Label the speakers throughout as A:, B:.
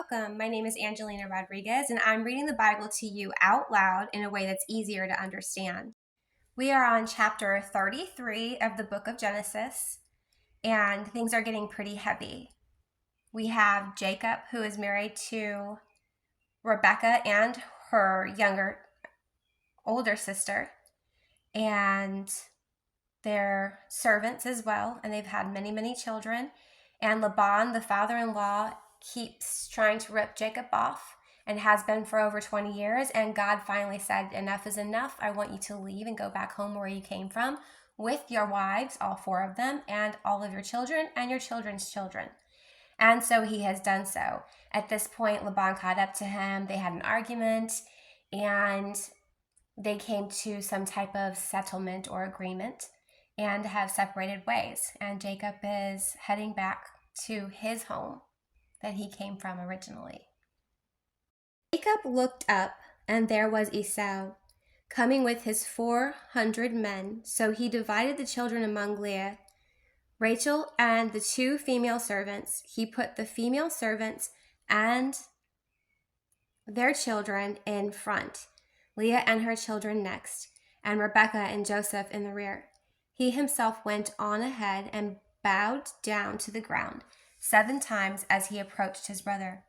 A: welcome. My name is Angelina Rodriguez, and I'm reading the Bible to you out loud in a way that's easier to understand. We are on chapter 33 of the book of Genesis, and things are getting pretty heavy. We have Jacob, who is married to Rebecca and her older sister, and their servants as well, and they've had many, many children. And Laban, the father-in-law, keeps trying to rip Jacob off and has been for over 20 years. And God finally said, enough is enough. I want you to leave and go back home where you came from with your wives, all four of them, and all of your children and your children's children. And so he has done so. At this point, Laban caught up to him. They had an argument and they came to some type of settlement or agreement and have separated ways. And Jacob is heading back to his home that he came from originally. Jacob looked up, and there was Esau, coming with his 400 men. So he divided the children among Leah, Rachel, and the two female servants. He put the female servants and their children in front, Leah and her children next, and Rebekah and Joseph in the rear. He himself went on ahead and bowed down to the ground 7 times as he approached his brother.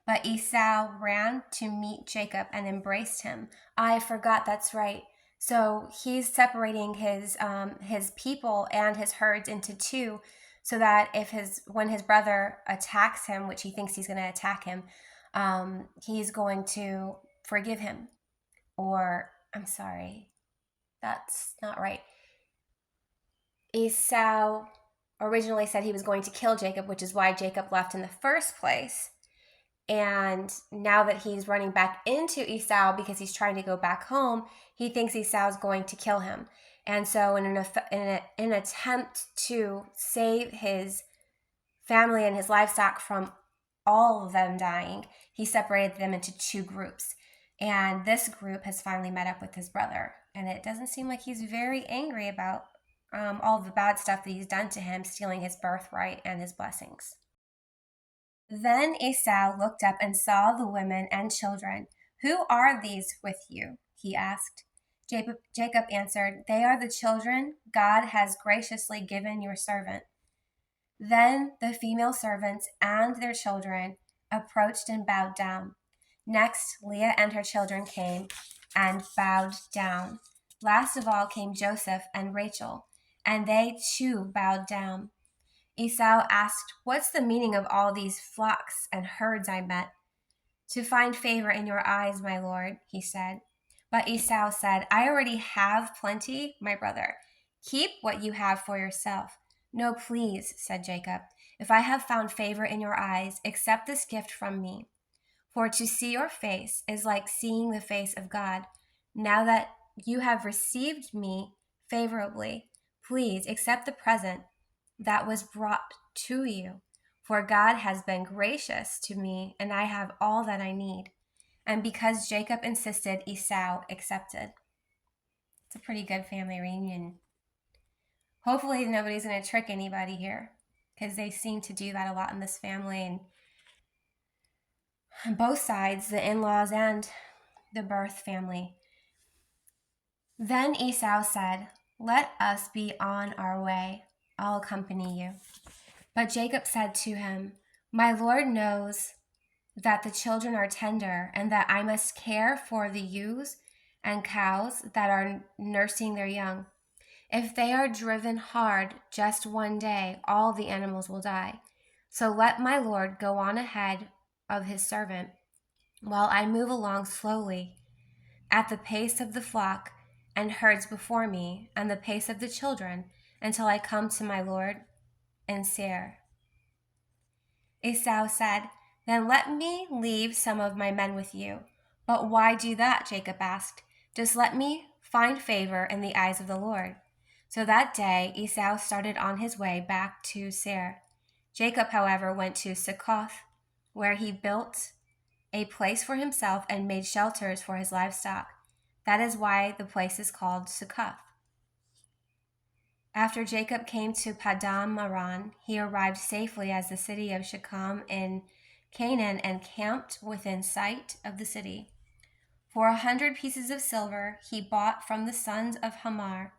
A: But Esau ran to meet Jacob and embraced him. I forgot, that's right. So he's separating his people and his herds into two, so that when his brother attacks him, which he thinks he's going to attack him, he's going to forgive him. Or, I'm sorry, that's not right. Esau originally said he was going to kill Jacob, which is why Jacob left in the first place. And now that he's running back into Esau because he's trying to go back home, he thinks Esau is going to kill him. And so in an attempt to save his family and his livestock from all of them dying, he separated them into 2 groups. And this group has finally met up with his brother. And it doesn't seem like he's very angry about all the bad stuff that he's done to him, stealing his birthright and his blessings. Then Esau looked up and saw the women and children. Who are these with you? He asked. Jacob answered, they are the children God has graciously given your servant. Then the female servants and their children approached and bowed down. Next, Leah and her children came and bowed down. Last of all came Joseph and Rachel, and they too bowed down. Esau asked, what's the meaning of all these flocks and herds I met? To find favor in your eyes, my lord, he said. But Esau said, I already have plenty, my brother. Keep what you have for yourself. No, please, said Jacob. If I have found favor in your eyes, accept this gift from me. For to see your face is like seeing the face of God. Now that you have received me favorably, please accept the present that was brought to you. For God has been gracious to me, and I have all that I need. And because Jacob insisted, Esau accepted. It's a pretty good family reunion. Hopefully nobody's going to trick anybody here, because they seem to do that a lot in this family. And on both sides, the in-laws and the birth family. Then Esau said, let us be on our way. I'll accompany you. But Jacob said to him, my Lord knows that the children are tender and that I must care for the ewes and cows that are nursing their young. If they are driven hard just one day, all the animals will die. So let my Lord go on ahead of his servant while I move along slowly at the pace of the flock and herds before me and the pace of the children until I come to my Lord in Seir. Esau said, then let me leave some of my men with you. But why do that? Jacob asked. Just let me find favor in the eyes of the Lord. So that day Esau started on his way back to Seir. Jacob, however, went to Succoth, where he built a place for himself and made shelters for his livestock. That is why the place is called Succoth. After Jacob came to Paddan Aram, he arrived safely at the city of Shechem in Canaan and camped within sight of the city. For 100 pieces of silver he bought from the sons of Hamor,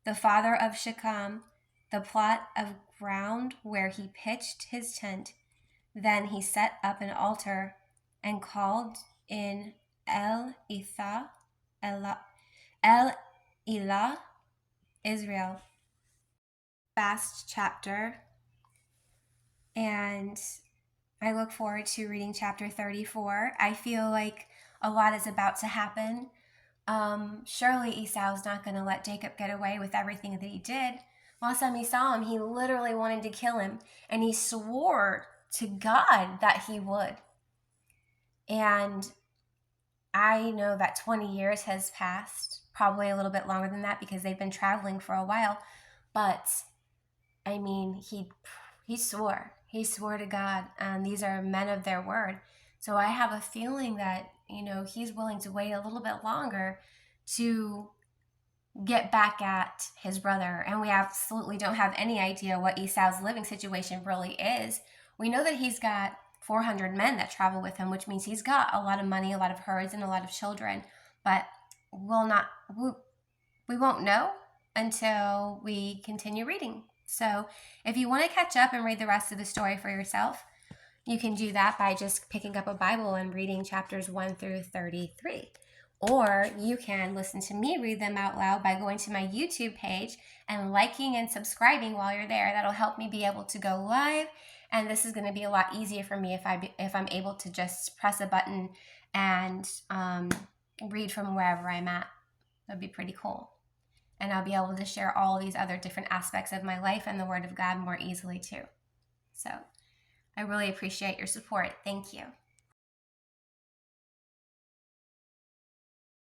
A: the father of Shechem, the plot of ground where he pitched his tent. Then he set up an altar and called in El Elah, Israel. Fast chapter, and I look forward to reading chapter 34. I feel like a lot is about to happen. Surely Esau's not going to let Jacob get away with everything that he did. Last time he saw him, he literally wanted to kill him, and he swore to God that he would. And I know that 20 years has passed, probably a little bit longer than that because they've been traveling for a while. But I mean, he swore to God, and these are men of their word. So I have a feeling that, he's willing to wait a little bit longer to get back at his brother. And we absolutely don't have any idea what Esau's living situation really is. We know that he's got 400 men that travel with him, which means he's got a lot of money, a lot of herds, and a lot of children. But we won't know until we continue reading. So if you want to catch up and read the rest of the story for yourself, you can do that by just picking up a Bible and reading chapters 1 through 33. Or you can listen to me read them out loud by going to my YouTube page and liking and subscribing while you're there. That'll help me be able to go live. And this is going to be a lot easier for me if I'm able to just press a button and read from wherever I'm at. That'd be pretty cool. And I'll be able to share all these other different aspects of my life and the Word of God more easily too. So I really appreciate your support. Thank you.